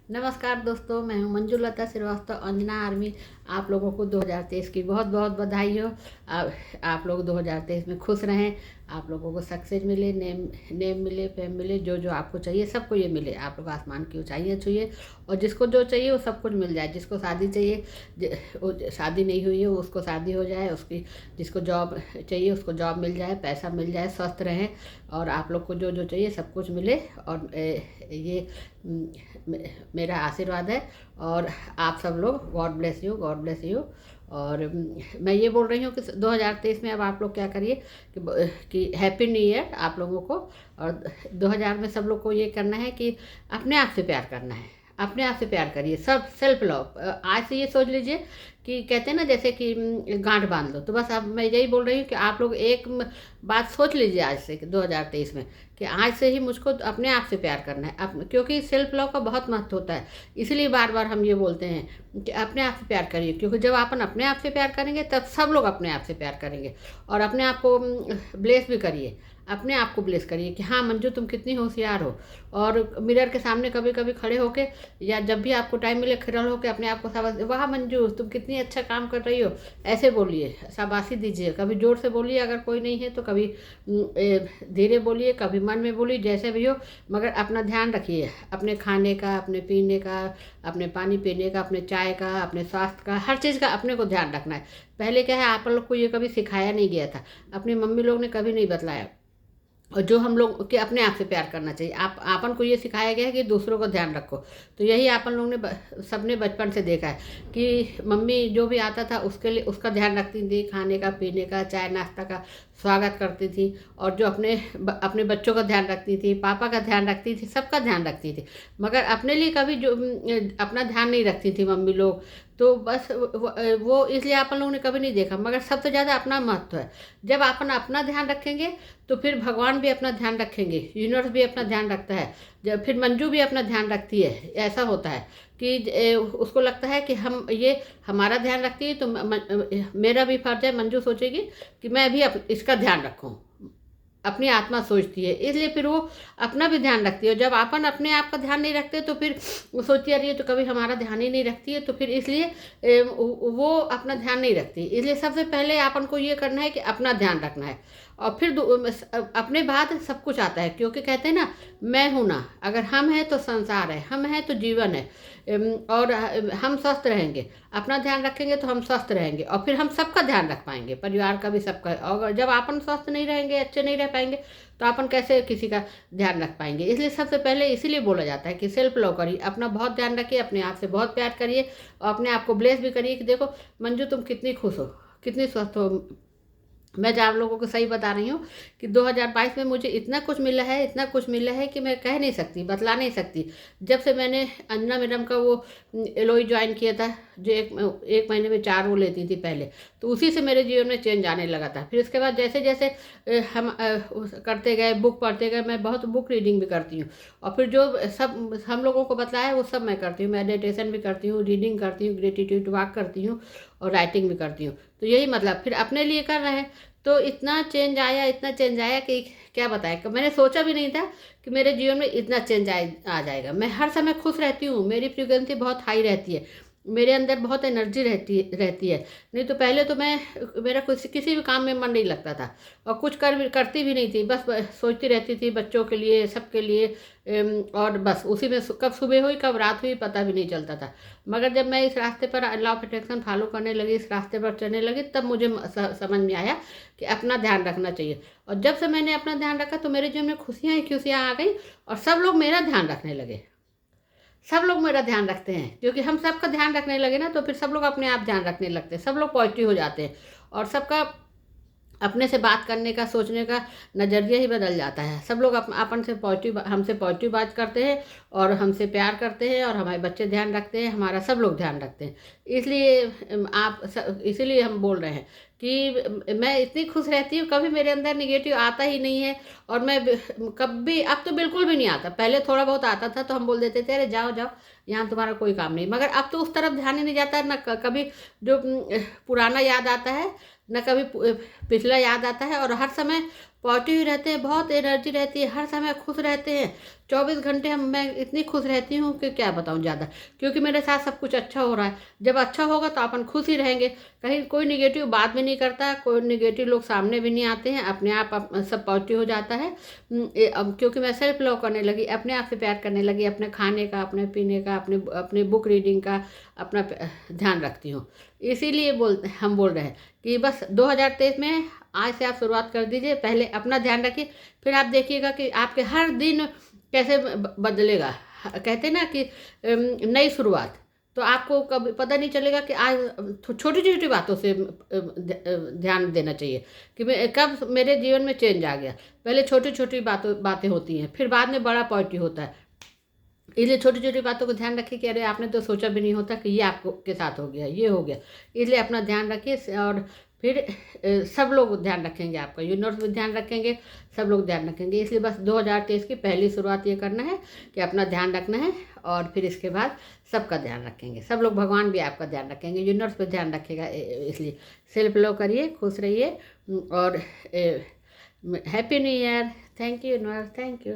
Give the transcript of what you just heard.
नमस्कार दोस्तों, मैं हूं मंजुलता श्रीवास्तव, अंजना आर्मी। आप लोगों को 2023 की बहुत बहुत बधाई हो। आप लोग 2023 में खुश रहें। आप लोगों को सक्सेस मिले, नेम मिले, फेम मिले, जो जो आपको चाहिए सबको ये मिले। आप लोग आसमान की ऊंचाइयां छुए और जिसको जो चाहिए वो सब कुछ मिल जाए। जिसको शादी चाहिए, शादी नहीं हुई है उसको शादी हो जाए, उसकी जिसको जॉब चाहिए उसको जॉब मिल जाए, पैसा मिल जाए, स्वस्थ रहें और आप लोग को जो जो चाहिए सब कुछ मिले। और ये मेरा आशीर्वाद है। और आप सब लोग God bless you, God bless you. और मैं ये बोल रही हूँ कि 2023 में अब आप लोग क्या करिए कि हैप्पी न्यू ईयर आप लोगों को। और 2000 में सब लोग को ये करना है कि अपने आप से प्यार करना है। अपने आप से प्यार करिए, सब सेल्फ लव। आज से ये सोच लीजिए कि कहते हैं ना जैसे कि गांठ बांध लो। तो बस अब मैं यही बोल रही हूँ कि आप लोग एक बात सोच लीजिए आज से कि 2023 में कि आज से ही मुझको अपने आप से प्यार करना है। क्योंकि सेल्फ लव का बहुत महत्व होता है, इसलिए बार बार हम ये बोलते हैं कि अपने आप से प्यार करिए। क्योंकि जब अपन अपने आप से प्यार करेंगे तब सब लोग अपने आप से प्यार करेंगे। और अपने आप को ब्लेस भी करिए, अपने आप को ब्लेस करिए कि हाँ मंजू तुम कितनी होशियार हो। और मिरर के सामने कभी कभी खड़े होके या जब भी आपको टाइम मिले खड़े होके अपने आप को शाबाश, वाह मंजू तुम कितनी अच्छा काम कर रही हो, ऐसे बोलिए, शाबाशी दीजिए। कभी जोर से बोलिए अगर कोई नहीं है तो, कभी धीरे बोलिए, कभी मन में बोलिए, जैसे भी हो। मगर अपना ध्यान रखिए, अपने खाने का, अपने पीने का, अपने पानी पीने का, अपने चाय का, अपने स्वास्थ्य का, हर चीज़ का अपने को ध्यान रखना है। पहले क्या है, आप लोग को ये कभी सिखाया नहीं गया था, अपनी मम्मी लोग ने कभी नहीं बतलाया। और जो हम लोग के अपने आप से प्यार करना चाहिए, आप आपन को ये सिखाया गया है कि दूसरों का ध्यान रखो। तो यही आपन लोग ने सबने बचपन से देखा है कि मम्मी जो भी आता था उसके लिए उसका ध्यान रखती थी, खाने का, पीने का, चाय नाश्ता का स्वागत करती थी। और जो अपने अपने बच्चों का ध्यान रखती थी, पापा का ध्यान रखती थी, सबका ध्यान रखती थी। मगर अपने लिए कभी जो अपना ध्यान नहीं रखती थी मम्मी लोग। तो बस वो इसलिए अपन लोगों ने कभी नहीं देखा। मगर सबसे ज़्यादा अपना महत्व है। जब अपन अपना ध्यान रखेंगे तो फिर भगवान भी अपना ध्यान रखेंगे, यूनिवर्स भी अपना ध्यान रखता है, जब फिर मंजू भी अपना ध्यान रखती है। ऐसा होता है कि उसको लगता है कि हम ये हमारा ध्यान रखती है तो मेरा भी फर्ज है। मंजू सोचेगी कि मैं भी इसका ध्यान रखूं, अपनी आत्मा सोचती है, इसलिए फिर वो अपना भी ध्यान रखती है। और जब अपन अपने आप का ध्यान नहीं रखते तो फिर वो सोचती है अरे ये तो कभी हमारा ध्यान ही नहीं रखती है। तो फिर इसलिए वो अपना ध्यान नहीं रखती। इसलिए सबसे पहले अपन को ये करना है कि अपना ध्यान रखना है। और फिर अपने बाद सब कुछ आता है। क्योंकि कहते हैं ना, मैं हूँ ना, अगर हम हैं तो संसार है, हम हैं तो जीवन है। और हम स्वस्थ रहेंगे, अपना ध्यान रखेंगे तो हम स्वस्थ रहेंगे और फिर हम सबका ध्यान रख पाएंगे, परिवार का भी, सबका। और जब अपन स्वस्थ नहीं रहेंगे, अच्छे नहीं रह पाएंगे, तो अपन कैसे किसी का ध्यान रख पाएंगे। इसलिए सबसे पहले इसीलिए बोला जाता है कि सेल्फ लव करिए, अपना बहुत ध्यान रखिए, अपने आप से बहुत प्यार करिए और अपने आप को ब्लेस भी करिए कि देखो मंजू तुम कितनी खुश हो, कितनी स्वस्थ हो। मैं जो आप लोगों को सही बता रही हूँ कि 2022 में मुझे इतना कुछ मिला है, इतना कुछ मिला है कि मैं कह नहीं सकती, बतला नहीं सकती। जब से मैंने अंजना मैडम का वो एलओई ज्वाइन किया था, जो एक महीने में 4 वो लेती थी पहले, तो उसी से मेरे जीवन में चेंज आने लगा था। फिर उसके बाद जैसे जैसे हम करते गए, बुक पढ़ते गए, मैं बहुत बुक रीडिंग भी करती हूँ। और फिर जो सब हम लोगों को बतलाया वो सब मैं करती हूँ। मेडिटेशन भी करती हूँ, रीडिंग करती हूँ, ग्रेटिट्यूड वॉक करती हूँ और राइटिंग भी करती हूँ। तो यही मतलब फिर अपने लिए कर रहे हैं। तो इतना चेंज आया, इतना चेंज आया कि क्या बताएं। मैंने सोचा भी नहीं था कि मेरे जीवन में इतना चेंज आ जाएगा। मैं हर समय खुश रहती हूँ, मेरी फ्रीक्वेंसी बहुत हाई रहती है, मेरे अंदर बहुत एनर्जी रहती है। नहीं तो पहले तो मेरा किसी भी काम में मन नहीं लगता था और कुछ करती भी नहीं थी। बस सोचती रहती थी बच्चों के लिए, सबके लिए। और बस उसी में कब सुबह हुई कब रात हुई पता भी नहीं चलता था। मगर जब मैं इस रास्ते पर लॉ ऑफ अट्रैक्शन फॉलो करने लगी, इस रास्ते पर चलने लगी, तब मुझे समझ में आया कि अपना ध्यान रखना चाहिए। और जब से मैंने अपना ध्यान रखा तो मेरे जीवन में खुशियाँ ही खुशियाँ आ गई और सब लोग मेरा ध्यान रखने लगे। सब लोग मेरा ध्यान रखते हैं क्योंकि हम सबका ध्यान रखने लगे ना, तो फिर सब लोग अपने आप ध्यान रखने लगते हैं, सब लोग पॉजिटिव हो जाते हैं और सबका अपने से बात करने का, सोचने का नज़रिया ही बदल जाता है। सब लोग अपन से पॉजिटिव, हमसे पॉजिटिव बात करते हैं और हमसे प्यार करते हैं और हमारे बच्चे ध्यान रखते हैं, हमारा सब लोग ध्यान रखते हैं। इसलिए इसीलिए हम बोल रहे हैं कि मैं इतनी खुश रहती हूँ, कभी मेरे अंदर निगेटिव आता ही नहीं है। और मैं कभी, अब तो बिल्कुल भी नहीं आता। पहले थोड़ा बहुत आता था तो हम बोल देते थे अरे जाओ जाओ, यहाँ तुम्हारा कोई काम नहीं। मगर अब तो उस तरफ ध्यान ही नहीं जाता, ना कभी जो पुराना याद आता है, न कभी पिछला याद आता है। और हर समय पॉजिटिव रहते हैं, बहुत एनर्जी रहती है, हर समय खुश रहते हैं। 24 घंटे मैं इतनी खुश रहती हूँ कि क्या बताऊँ ज़्यादा, क्योंकि मेरे साथ सब कुछ अच्छा हो रहा है। जब अच्छा होगा तो अपन खुश ही रहेंगे, कहीं कोई निगेटिव बात भी नहीं करता, कोई निगेटिव लोग सामने भी नहीं आते हैं, अपने आप सब पॉजिटिव हो जाता है। अब क्योंकि मैं सेल्फ लव करने लगी, अपने आप से प्यार करने लगी, अपने खाने का, अपने पीने का, अपने बुक रीडिंग का अपना ध्यान रखती हूँ। इसीलिए हम बोल रहे हैं कि बस 2023 में आज से आप शुरुआत कर दीजिए। पहले अपना ध्यान रखिए, फिर आप देखिएगा कि आपके हर दिन कैसे बदलेगा। कहते हैं ना कि नई शुरुआत, तो आपको कभी पता नहीं चलेगा कि आज छोटी छोटी बातों से ध्यान देना चाहिए कि मैं कब मेरे जीवन में चेंज आ गया। पहले छोटी छोटी बातें होती हैं, फिर बाद में बड़ा पॉजिटिव होता है। इसलिए छोटी छोटी बातों को ध्यान रखिए कि अरे आपने तो सोचा भी नहीं होता कि ये आपको के साथ हो गया, ये हो गया। इसलिए अपना ध्यान रखिए, और फिर सब लोग ध्यान रखेंगे, आपका यूनिवर्स भी ध्यान रखेंगे, सब लोग ध्यान रखेंगे। इसलिए बस 2023 की पहली शुरुआत ये करना है कि अपना ध्यान रखना है, और फिर इसके बाद सबका ध्यान रखेंगे, सब लोग, भगवान भी आपका ध्यान रखेंगे, यूनिवर्स पे ध्यान रखेगा। इसलिए सेल्फ लव करिए, खुश रहिए, और happy new year. Thank you universe, thank you.